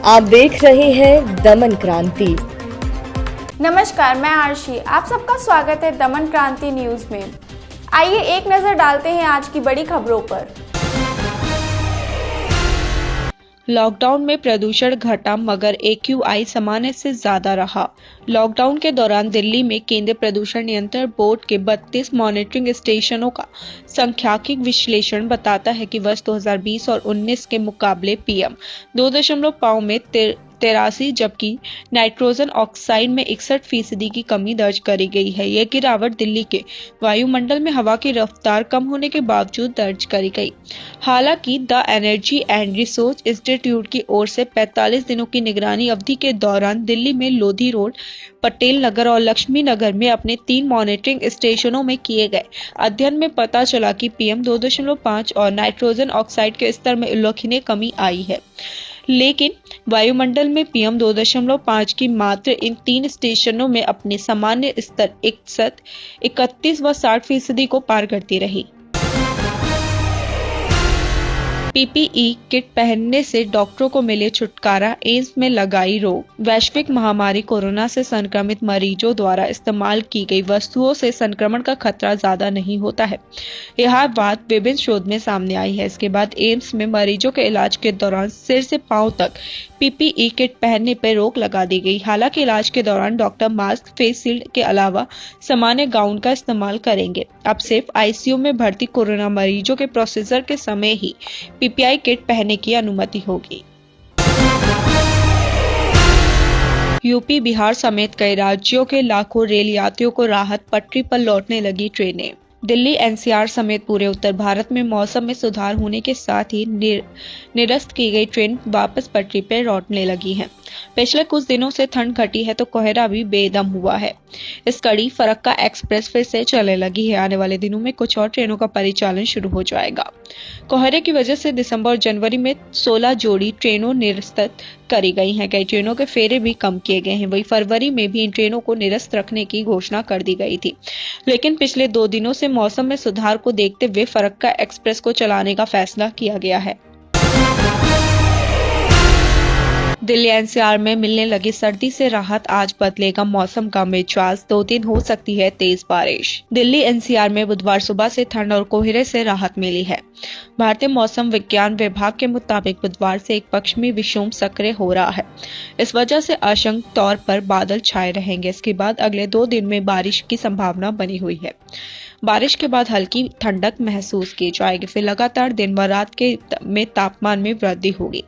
आप देख रहे हैं दमन क्रांति। नमस्कार, मैं आरशी। आप सबका स्वागत है दमन क्रांति न्यूज में। आइए एक नजर डालते हैं आज की बड़ी खबरों पर। लॉकडाउन में प्रदूषण घटा मगर AQI सामान्य से ज्यादा रहा। लॉकडाउन के दौरान दिल्ली में केंद्रीय प्रदूषण नियंत्रण बोर्ड के 32 मॉनिटरिंग स्टेशनों का सांख्यिकी विश्लेषण बताता है कि वर्ष 2020 और 19 के मुकाबले PM 2.5 में 83 जबकि नाइट्रोजन ऑक्साइड में 61% की कमी दर्ज करी गई है। यह गिरावट दिल्ली के वायुमंडल में हवा की रफ्तार कम होने के बावजूद दर्ज करी गई। हालांकि the energy and resource institute की ओर से 45 दिनों की निगरानी अवधि के दौरान दिल्ली में लोधी रोड, पटेल नगर और लक्ष्मी नगर में अपने 3 मॉनिटरिंग स्टेशनों में किए गए अध्ययन में पता चला कि PM 2.5 और नाइट्रोजन ऑक्साइड के स्तर में उल्लेखनीय कमी आई है। लेकिन वायुमंडल में PM 2.5 की मात्रा इन 3 स्टेशनों में अपने सामान्य स्तर 61, 31 व 60% को पार करती रही। PPE किट पहनने से डॉक्टरों को मिले छुटकारा, एम्स में लगाई रोक। वैश्विक महामारी कोरोना से संक्रमित मरीजों द्वारा इस्तेमाल की गई वस्तुओं से संक्रमण का खतरा ज्यादा नहीं होता है। यह बात विभिन्न शोध में सामने आई है। इसके बाद एम्स में मरीजों के इलाज के दौरान सिर से पांव तक PPE किट पहनने पर रोक लगा दी गई। हालांकि इलाज के दौरान डॉक्टर मास्क, फेस शील्ड के अलावा सामान्य गाउन का इस्तेमाल करेंगे। अब सिर्फ ICU में भर्ती कोरोना मरीजों के प्रोसीजर के समय ही PPI किट पहनने की अनुमति होगी। यूपी, बिहार समेत कई राज्यों के लाखों रेल यात्रियों को राहत, पटरी पर लौटने लगी ट्रेनें। दिल्ली, NCR समेत पूरे उत्तर भारत में मौसम में सुधार होने के साथ ही निरस्त की गई ट्रेन वापस पटरी पर लौटने लगी हैं। पिछले कुछ दिनों से ठंड घटी है तो कोहरा भी बेदम हुआ है। इस कड़ी फरक्का एक्सप्रेस फिर से चलने लगी है। आने वाले दिनों में कुछ और ट्रेनों का परिचालन शुरू हो जाएगा। कोहरे की वजह से दिसंबर और जनवरी में 16 जोड़ी ट्रेनों निरस्त करी गई हैं। कई ट्रेनों के फेरे भी कम किए गए हैं। वही फरवरी में भी इन ट्रेनों को निरस्त रखने की घोषणा कर दी गई थी, लेकिन पिछले 2 दिनों से मौसम में सुधार को देखते हुए फरक्का एक्सप्रेस को चलाने का फैसला किया गया है। दिल्ली NCR में मिलने लगी सर्दी से राहत, आज बदलेगा मौसम का मिजाज, 2 दिन हो सकती है तेज बारिश। दिल्ली NCR में बुधवार सुबह से ठंड और कोहरे से राहत मिली है। भारतीय मौसम विज्ञान विभाग के मुताबिक बुधवार से एक पश्चिमी विक्षोभ सक्रिय हो रहा है। इस वजह से आंशिक तौर पर बादल छाए रहेंगे। इसके बाद अगले 2 दिन में बारिश की संभावना बनी हुई है। बारिश के बाद हल्की ठंडक महसूस की जाएगी। फिर लगातार दिन व रात में तापमान में वृद्धि होगी।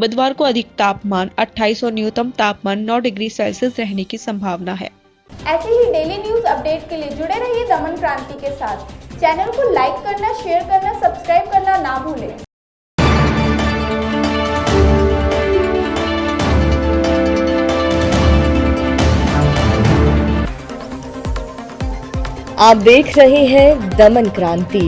बुधवार को अधिक तापमान 28 और न्यूनतम तापमान 9 डिग्री सेल्सियस रहने की संभावना है। ऐसे ही डेली न्यूज अपडेट के लिए जुड़े रहिए दमन क्रांति के साथ। चैनल को लाइक करना, शेयर करना, सब्सक्राइब करना ना भूलें। आप देख रहे हैं दमन क्रांति।